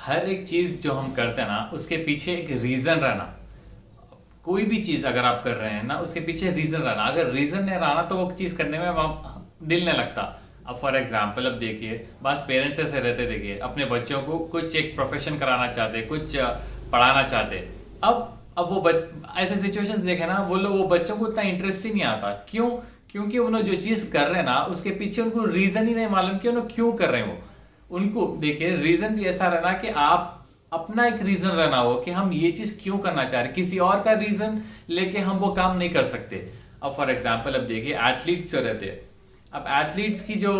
हर एक चीज जो हम करते हैं ना उसके पीछे एक रीजन रहना। कोई भी चीज अगर आप कर रहे हैं ना उसके पीछे रीजन रहना। अगर रीजन नहीं रहा ना तो वो चीज करने में दिल नहीं लगता। अब फॉर एग्जाम्पल अब देखिए बस पेरेंट्स ऐसे रहते, देखिए अपने बच्चों को कुछ एक प्रोफेशन कराना चाहते, कुछ पढ़ाना चाहते। अब वो ऐसे सिचुएशंस देखे ना वो बच्चों को उतना इंटरेस्ट ही नहीं आता। क्यों? क्योंकि उन्होंने जो चीज कर रहे हैं ना उसके पीछे उनको रीजन ही नहीं मालूम कि उन्होंने क्यों कर रहे हैं वो। उनको देखिए रीजन भी ऐसा रहना कि आप अपना एक रीजन रहना हो कि हम ये चीज क्यों करना चाह रहे हैं। किसी और का रीजन लेके हम वो काम नहीं कर सकते। अब फॉर एग्जाम्पल अब देखिए एथलीट्स जो रहते हैं, अब एथलीट्स की जो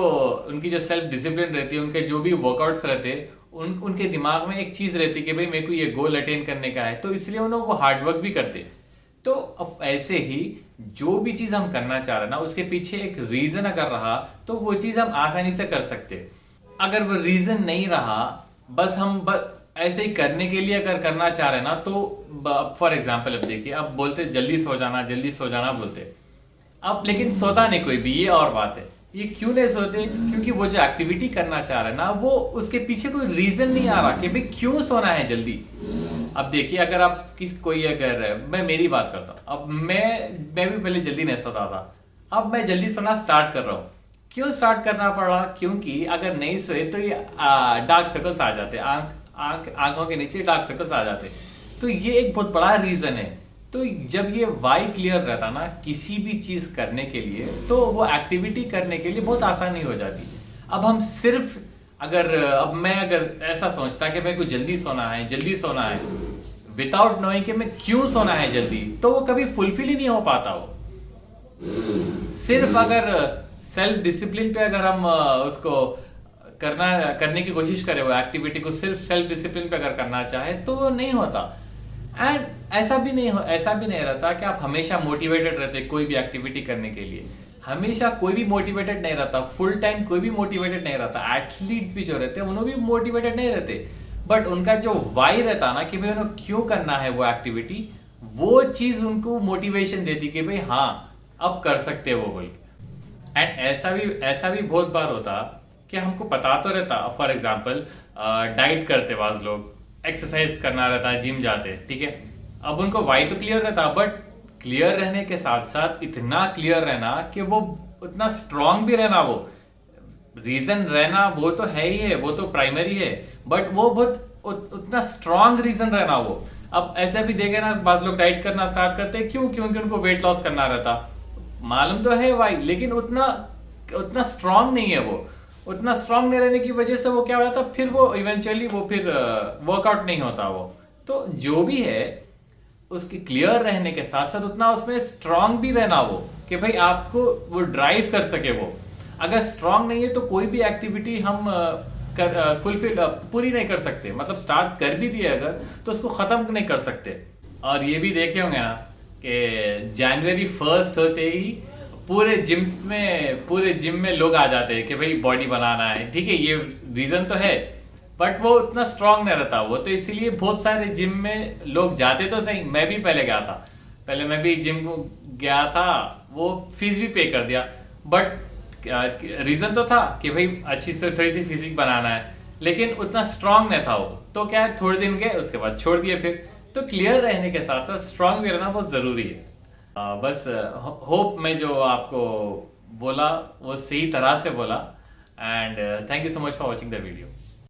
उनकी जो सेल्फ डिसिप्लिन रहती है, उनके जो भी वर्कआउट्स रहते हैं, उनके दिमाग में एक चीज रहती है कि भाई मेरे को ये गोल अटेन करने का है, तो इसलिए उन्हें वो हार्डवर्क भी करते। तो अब ऐसे ही जो भी चीज हम करना चाह रहे हैं ना उसके पीछे एक रीजन अगर रहा तो वो चीज हम आसानी से कर सकते। अगर वो रीजन नहीं रहा, बस ऐसे ही करने के लिए अगर करना चाह रहे हैं ना तो फॉर एग्जाम्पल अब देखिए अब बोलते जल्दी सो जाना बोलते। अब लेकिन सोता नहीं कोई भी, ये और बात है। ये क्यों नहीं सोते? क्योंकि वो जो एक्टिविटी करना चाह रहे हैं ना वो उसके पीछे कोई रीजन नहीं आ रहा कि भाई क्यों सोना है जल्दी। अब देखिए अगर आप कोई अगर मैं मेरी बात करता हूँ, अब मैं भी पहले जल्दी नहीं सोता था, अब मैं जल्दी सोना स्टार्ट कर रहा हूँ। क्यों स्टार्ट करना पड़ा? क्योंकि अगर नहीं सोए तो ये डार्क सर्कल्स आ जाते, आंखों के नीचे डार्क सर्कल्स आ जाते। तो ये एक बहुत बड़ा रीजन है। तो जब ये वाई क्लियर रहता ना किसी भी चीज करने के लिए तो वो एक्टिविटी करने के लिए बहुत आसानी हो जाती। अब हम सिर्फ अब मैं ऐसा सोचता कि मेरे को जल्दी सोना है विदाउट नोइंग कि मैं क्यों सोना है जल्दी, तो वो कभी फुलफिल ही नहीं हो पाता। वो सिर्फ अगर सेल्फ डिसिप्लिन पे अगर हम उसको करने की कोशिश करें, वो एक्टिविटी को सिर्फ सेल्फ डिसिप्लिन पे अगर करना चाहे तो वो नहीं होता। एंड ऐसा भी नहीं रहता कि आप हमेशा मोटिवेटेड रहते कोई भी एक्टिविटी करने के लिए। हमेशा कोई भी मोटिवेटेड नहीं रहता, फुल टाइम कोई भी मोटिवेटेड नहीं रहता। एथलीट भी जो रहते हैं उन्होंने भी मोटिवेटेड नहीं रहते, बट उनका जो वाई रहता ना कि भाई उन्हें क्यों करना है वो एक्टिविटी, वो चीज उनको मोटिवेशन देती कि भाई हाँ अब कर सकते हैं वो बोल। एंड ऐसा भी बहुत बार होता कि हमको पता तो रहता, फॉर एग्जाम्पल डाइट करते बाद लोग, एक्सरसाइज करना रहता है, जिम जाते, ठीक है। अब उनको वाई तो क्लियर रहता, बट क्लियर रहने के साथ साथ इतना क्लियर रहना कि वो उतना स्ट्रांग भी रहना, वो रीजन रहना वो तो है ही है, वो तो प्राइमरी है, बट वो बहुत उतना स्ट्रांग रीजन रहना वो। अब ऐसे भी देखे ना बाद लोग डाइट करना स्टार्ट करते हैं, क्योंकि उनको वेट लॉस करना रहता, मालूम तो है वाई, लेकिन उतना स्ट्रांग नहीं है वो। उतना स्ट्रांग नहीं रहने की वजह से वो क्या हो जाता, फिर वो इवेंचुअली वो फिर वर्कआउट नहीं होता वो। तो जो भी है उसकी क्लियर रहने के साथ साथ उतना उसमें स्ट्रांग भी रहना वो कि भाई आपको वो ड्राइव कर सके वो। अगर स्ट्रांग नहीं है तो कोई भी एक्टिविटी हम फुलफिल पूरी नहीं कर सकते। मतलब स्टार्ट कर भी दिए अगर तो उसको खत्म नहीं कर सकते। और ये भी देखे होंगे ना कि जनवरी 1 होते ही पूरे जिम में लोग आ जाते हैं कि भाई बॉडी बनाना है, ठीक है, ये रीजन तो है, बट वो उतना स्ट्रांग नहीं रहता वो। तो इसीलिए बहुत सारे जिम में लोग जाते तो सही, मैं भी पहले गया था, पहले मैं भी जिम गया था, वो फीस भी पे कर दिया, बट रीजन तो था कि भाई अच्छी से थोड़ी सी फिजिक बनाना है, लेकिन उतना स्ट्रांग नहीं था वो। तो क्या है, थोड़े दिन गए उसके बाद छोड़ दिए फिर। तो क्लियर रहने के साथ साथ स्ट्रांग भी रहना बहुत जरूरी है। बस होप मैं जो आपको बोला वो सही तरह से बोला। And thank you so much for watching the video.